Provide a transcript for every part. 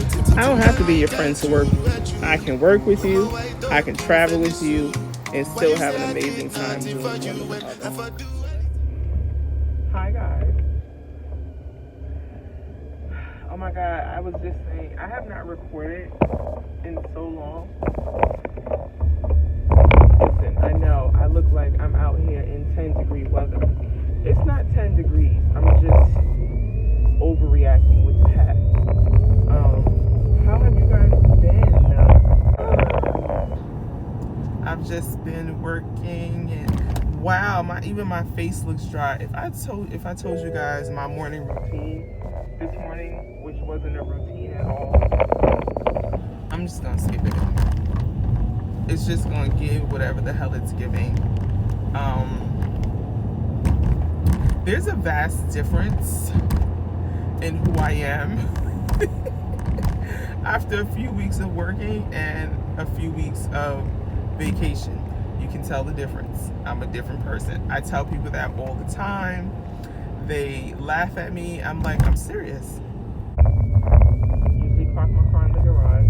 I don't have to be your friend to work with you. I can work with you, I can travel with you, and still have an amazing time doing one with the other. Hi guys. Oh my god, I was just saying, I have not recorded in so long. Listen, I know I look like I'm out here in 10-degree weather. It's not 10 degrees. I'm just overreacting with the hat. How have you guys been? I've just been working, and wow, even my face looks dry. If I told you guys my morning routine this morning, which wasn't a routine at all, I'm just gonna skip it. It's just gonna give whatever the hell it's giving. There's a vast difference in who I am after a few weeks of working and a few weeks of vacation. You can tell the difference. I'm a different person. I tell people that all the time. They laugh at me. I'm like, I'm serious. Usually park my car in the garage.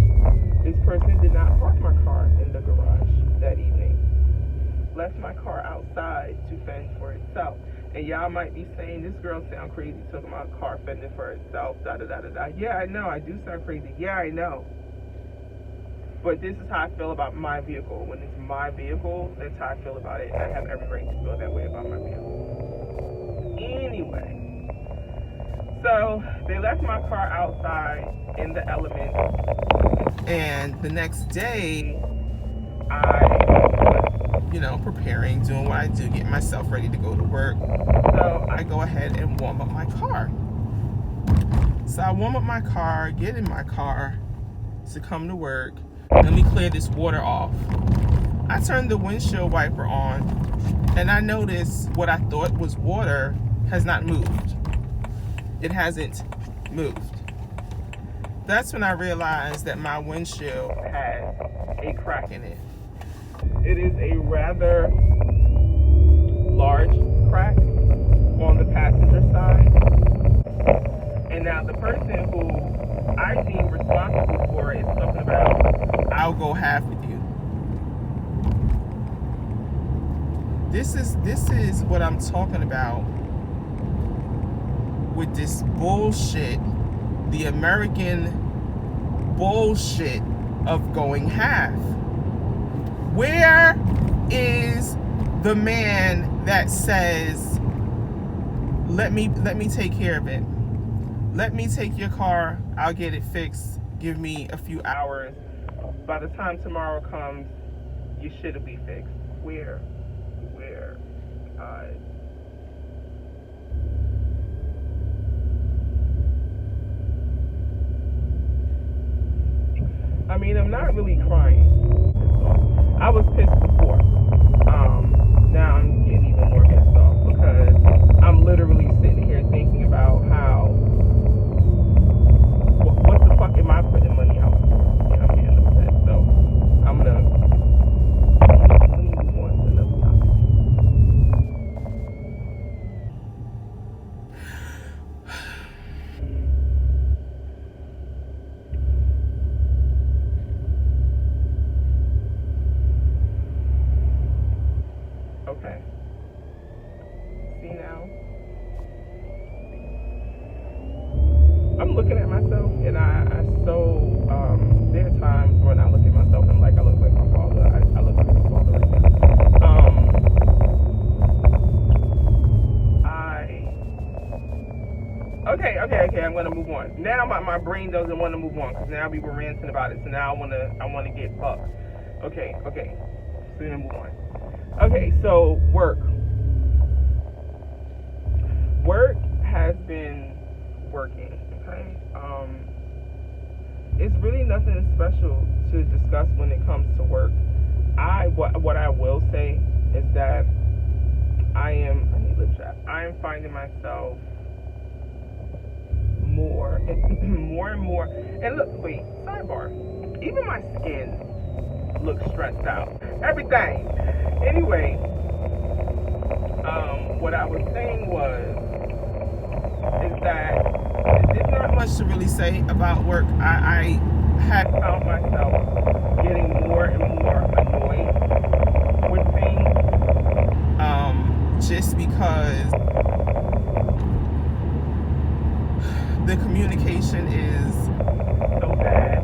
This person did not park my car in the garage that evening. Left my car outside to fend for itself. And y'all might be saying, this girl sound crazy talking about car fending for itself, da da da da da. Yeah, I know, I do sound crazy. Yeah, I know. But this is how I feel about my vehicle. When it's my vehicle, that's how I feel about it. I have every right to feel that way about my vehicle. Anyway, so they left my car outside in the elements. And the next day, preparing, doing what I do, getting myself ready to go to work. So I go ahead and warm up my car. So I warm up my car, get in my car to come to work. Let me clear this water off. I turned the windshield wiper on, and I noticed what I thought was water has not moved. It hasn't moved. That's when I realized that my windshield had a crack in it. It is a rather large crack on the passenger side. And now the person who I deem responsible for it is talking about, I'll go half with you. This is what I'm talking about with this bullshit, the American bullshit of going half. Where is the man that says, let me take care of it? Let me take your car, I'll get it fixed, give me a few hours. By the time tomorrow comes, you should be fixed. Where? I mean, I'm not really crying. I was pissed before. Now I'm getting even more pissed off because I'm literally sitting here thinking about how, what the fuck am I putting money out for? And I'm getting upset. So I'm gonna move on to another topic. Okay. See now? I'm looking at myself and there are times when I look at myself and I look like my father. I look like my father right now. Okay, I'm gonna move on. Now my brain doesn't want to move on because now we were ranting about it. So now I wanna get fucked. Okay. So we're gonna move on. Okay, so work has been working, okay? It's really nothing special to discuss when it comes to work. What I will say is that I am finding myself more and more, and look, wait, sidebar, even my skin looks stressed out, everything. Anyway, what I was saying is that it's not much to really say about work. I had found myself getting more and more annoyed with things, just because the communication is so bad,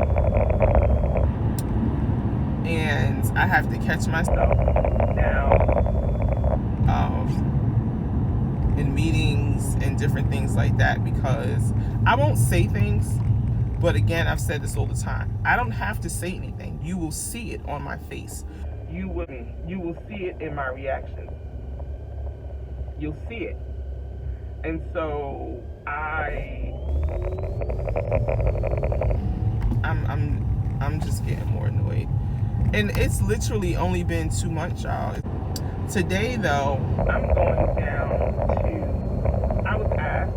and I have to catch myself now in meetings and different things like that, because I won't say things, but again, I've said this all the time. I don't have to say anything. You will see it on my face. You will see it in my reactions. You'll see it. And so I'm just getting more annoyed. And it's literally only been 2 months, y'all. Today though, I'm going down to, I was asked,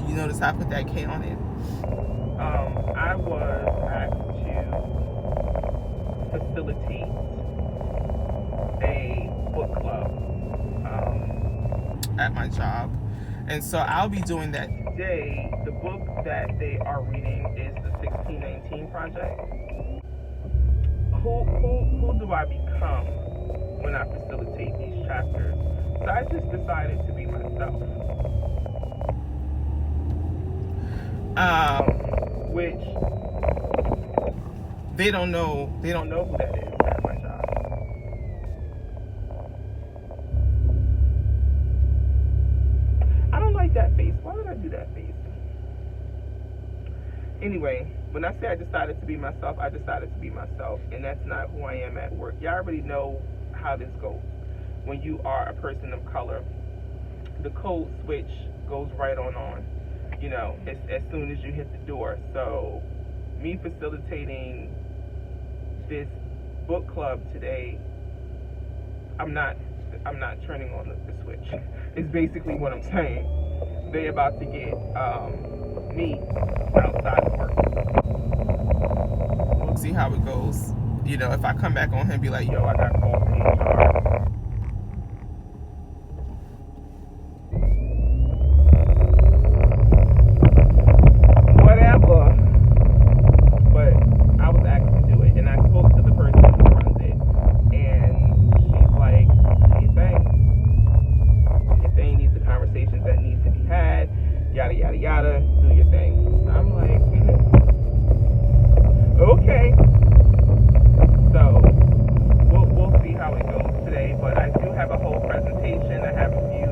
you notice I put that K on it. I was asked to facilitate a book club at my job, and so I'll be doing that today. The book that they are reading is the 1619 Project. Who do I become when I facilitate these chapters? So I just decided to be myself. Which they don't know who that is at my job. I don't like that face. Why would I do that face? Anyway, when I say I decided to be myself, I decided to be myself, and that's not who I am at work. Y'all already know how this goes. When you are a person of color, the code switch goes right on. You know, as soon as you hit the door. So, me facilitating this book club today, I'm not turning on the switch. It's basically what I'm saying. They about to get me outside of work. We'll see how it goes. You know, if I come back on him and be like, yo, I got called to HR. Whatever. But I was asked to do it, and I spoke to the person who runs it, and she's like, do your thing. Your thing needs the conversations that need to be had, yada, yada, yada, do your thing. I'm like, okay. So, we'll see how it goes today, but I do have a whole presentation. I have a few,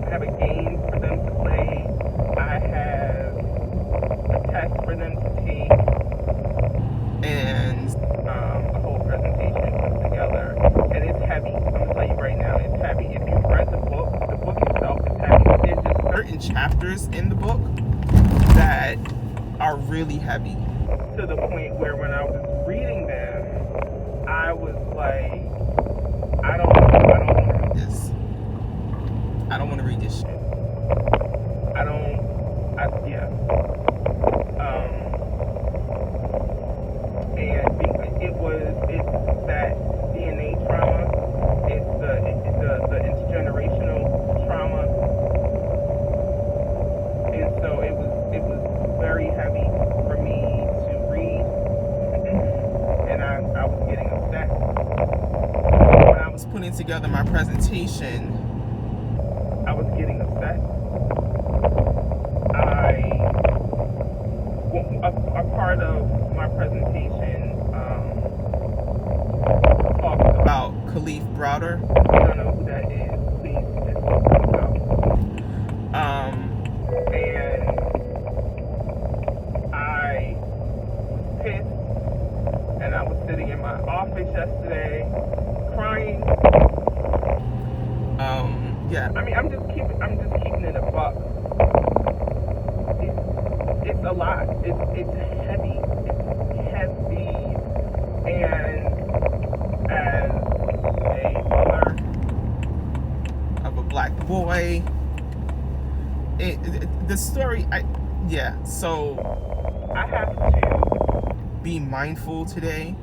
I have a game for them to play. I have a test for them to take, and a whole presentation put together, and it's heavy. I'm going to tell you right now, it's heavy. If you've read the book itself is heavy. There's just certain chapters in the book that are really heavy, to the point where when I was reading them, I was like, I don't want to read this. I don't want to read this shit. And it's that DNA trauma, it's the intergenerational trauma, and so it was very heavy for me to read, and I was getting upset. When I was putting together my presentation, I was getting upset. A part of my presentation talks about Khalif Browder. If you don't know who that is, please just look him up. And I was pissed, and I was sitting in my office yesterday crying. Yeah, I mean, I'm just keeping it a buck. It's a lot. It's heavy. It's heavy. And as a mother of a black boy, the story, so I have to be mindful today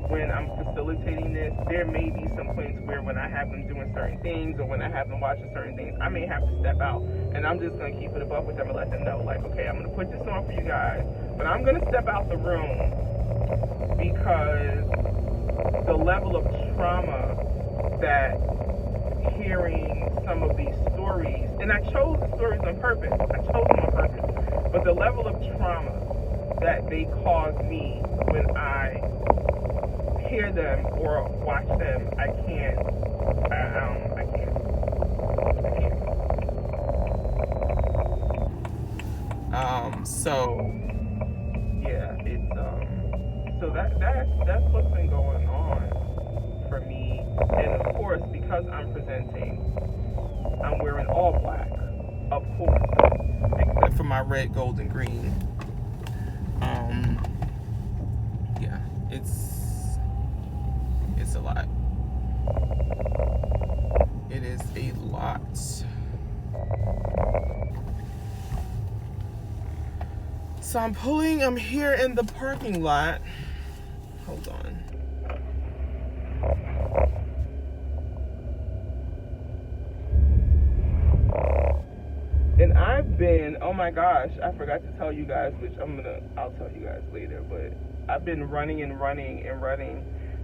when I'm facilitating this, there may be some points where when I have them doing certain things or when I have them watching certain things, I may have to step out. And I'm just going to keep it above with them and let them know, like, okay, I'm going to put this on for you guys, but I'm going to step out the room because the level of trauma that hearing some of these stories, and I chose the stories on purpose. I chose them on purpose. But the level of trauma that they cause me when I hear them or watch them, I can't. So yeah, it's so that's what's been going on for me. And of course, because I'm presenting, I'm wearing all black, of course, except for my red, gold, and green. Yeah, it's a lot. It is a lot. So I'm here in the parking lot. Hold on. And I've been, oh my gosh, I forgot to tell you guys, which I'll tell you guys later, but I've been running.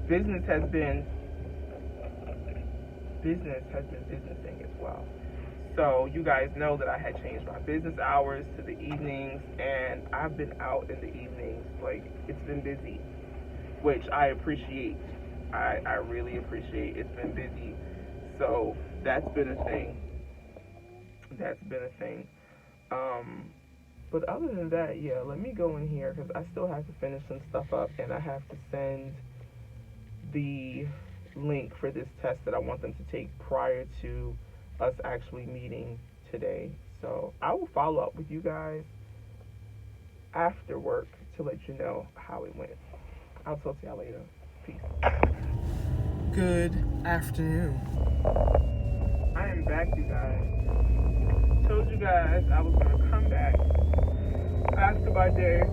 Business has been businessing as well. So you guys know that I had changed my business hours to the evenings, and I've been out in the evenings. Like, it's been busy, which I appreciate. I really appreciate. It's been busy. So that's been a thing. But other than that, yeah, let me go in here because I still have to finish some stuff up, and I have to send the link for this test that I want them to take prior to us actually meeting today. So I will follow up with you guys after work to let you know how it went. I'll talk to y'all later. Peace. Good afternoon. I am back, you guys. Told you guys I was going to come back after my day.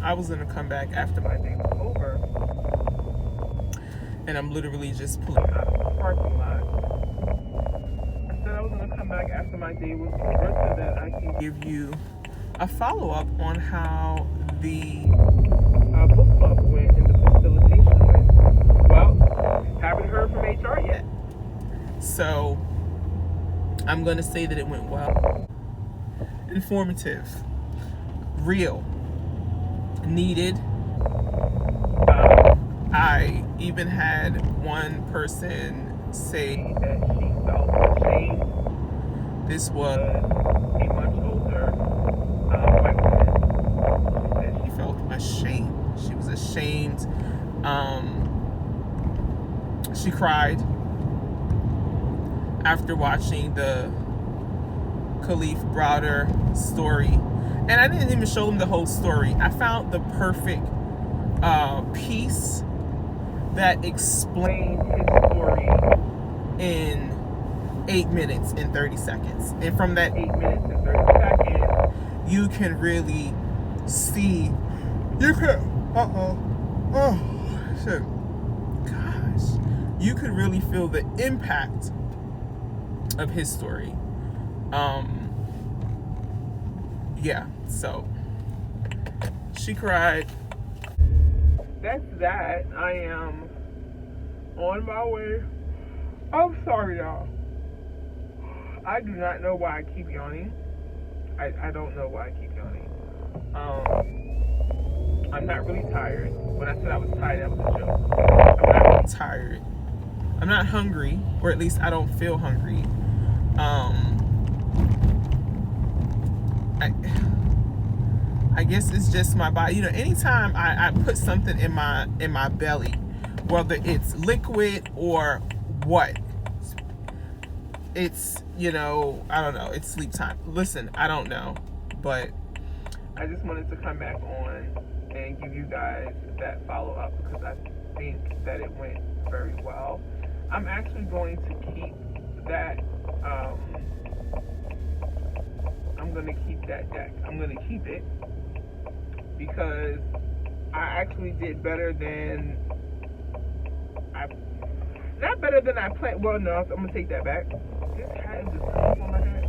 I was going to come back after my day was over. And I'm literally just pulling out of the parking lot. I said I was going to come back after my day was over so that I can give you a follow-up on how the book club went and the facilitation went. Well, haven't heard from HR yet. So, I'm going to say that it went well. Informative. Real. Needed. I even had one person say that she felt ashamed. This was a much older white woman. She said she felt ashamed. She was ashamed. She cried after watching the Khalif Browder story. And I didn't even show them the whole story. I found the perfect piece that explained his story in 8 minutes and 30 seconds. And from that 8 minutes and 30 seconds, you can really see, you could really feel the impact of his story. Yeah, so she cried. That's that. I am on my way. I'm sorry, y'all. I do not know why I keep yawning. I don't know why I keep yawning. I'm not really tired. When I said I was tired, that was a joke. I'm not really tired. I'm not hungry, or at least I don't feel hungry. I guess it's just my body. You know, anytime I put something in my belly, whether it's liquid or what, it's, you know, I don't know, it's sleep time. Listen, I don't know, but I just wanted to come back on and give you guys that follow-up because I think that it went very well. I'm actually going to keep that, I'm going to keep that deck. I'm going to keep it because I actually did better than not better than I planned. Well, no, I'm gonna take that back. This hat is just on my head.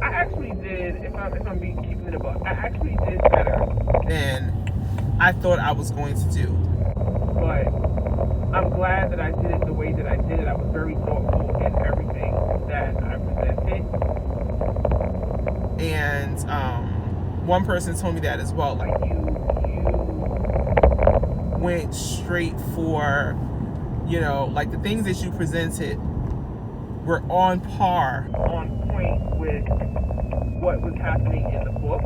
I actually did, if I'm keeping it above, I actually did better than I thought I was going to do. But I'm glad that I did it the way that I did it. I was very thoughtful in everything that I presented. And one person told me that as well. Like you went straight for, you know, like the things that you presented were on par, on point with what was happening in the book.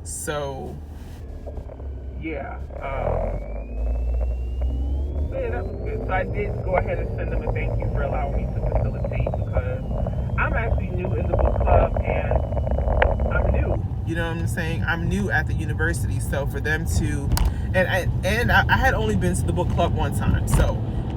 So yeah, that was good. So I did go ahead and send them a thank you for allowing me to facilitate, because I'm actually new in the book club and I'm new. You know what I'm saying? I'm new at the university, so for them to, and I had only been to the book club one time. So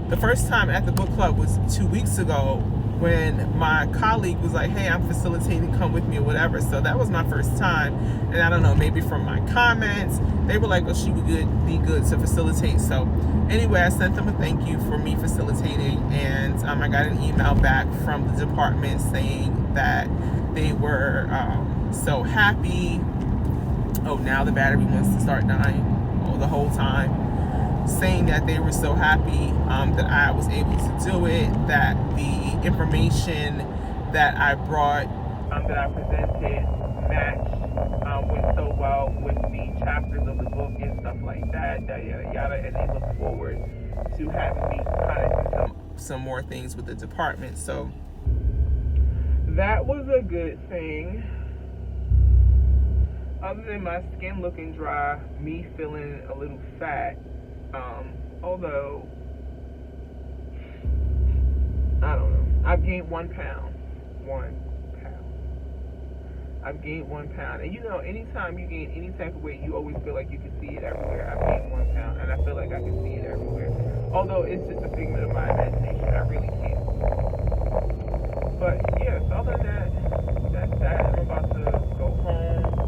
the first time at the book club was 2 weeks ago, when my colleague was like, hey, I'm facilitating, come with me or whatever. So that was my first time. And I don't know, maybe from my comments, they were like, well, she would be good to facilitate. So anyway, I sent them a thank you for me facilitating. And I got an email back from the department saying that they were so happy. Oh, now the battery wants to start dying. Oh, the whole time. Saying that they were so happy that I was able to do it, that the information that I brought, that I presented, matched, went so well with the chapters of the book and stuff like that, yada yada, and they look forward to having me kind of do some more things with the department. So that was a good thing. Other than my skin looking dry, me feeling a little fat. Although, I don't know. I've gained 1 pound. 1 pound. I've gained 1 pound. And you know, anytime you gain any type of weight, you always feel like you can see it everywhere. I've gained 1 pound, and I feel like I can see it everywhere. Although it's just a figment of my imagination. I really can't. But, yeah, so other than that, that's that. I'm about to go home.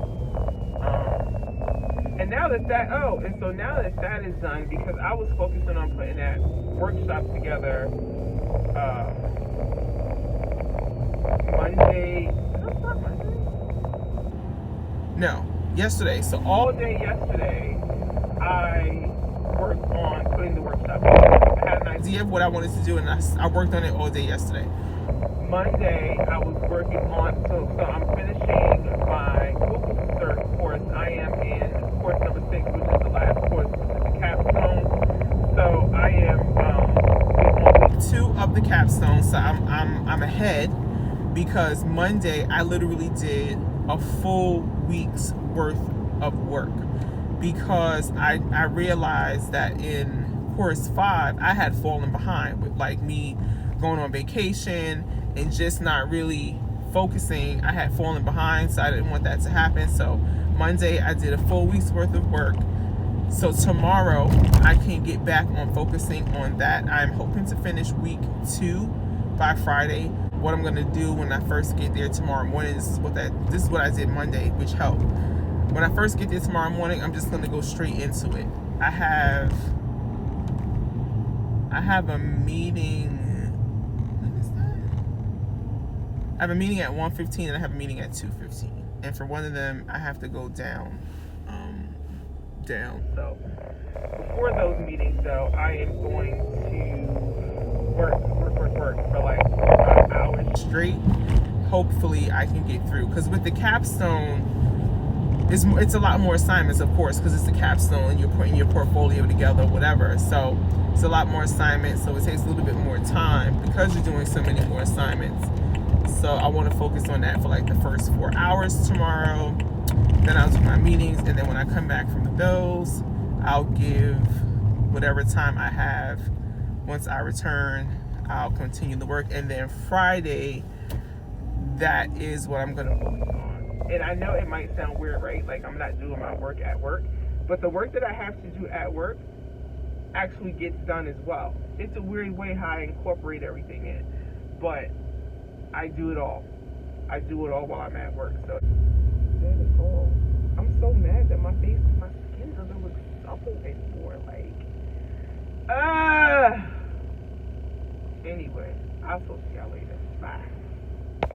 And now that that is done, because I was focusing on putting that workshop together Monday. Did I start Monday? No, yesterday. So all day yesterday, I worked on putting the workshop together. I had an idea of what I wanted to do, and I worked on it all day yesterday. Monday, I was working on, so I'm finishing my Google Cert course. I am in course number 6, which is the last course, which is the capstone. So I am on week 2 of the capstone. So I'm ahead, because Monday I literally did a full week's worth of work, because I realized that in course 5 I had fallen behind with like me going on vacation and just not really focusing. I had fallen behind, so I didn't want that to happen. So Monday I did a full week's worth of work, so tomorrow I can get back on focusing on that. I'm hoping to finish week 2 by Friday. What I'm gonna do when I first get there tomorrow morning, this is what I did Monday, which helped. When I first get there tomorrow morning, I'm just gonna go straight into it. I have a meeting. I have a meeting at 1:15 and I have a meeting at 2:15. And for one of them, I have to go down. So before those meetings, though, I am going to work for like 5 hours straight. Hopefully, I can get through. Because with the capstone, it's a lot more assignments, of course, because it's the capstone and you're putting your portfolio together, whatever. So it's a lot more assignments. So it takes a little bit more time because you're doing so many more assignments. So I want to focus on that for like the first 4 hours tomorrow. Then I'll do my meetings, and then when I come back from those, I'll give whatever time I have. Once I return, I'll continue the work, and then Friday, that is what I'm going to focus on. And I know it might sound weird, right? Like I'm not doing my work at work, but the work that I have to do at work actually gets done as well. It's a weird way how I incorporate everything in, but I do it all. I do it all while I'm at work. So that is all. I'm so mad that my skin doesn't look supple anymore. Like, anyway, I'll talk to y'all later. Bye.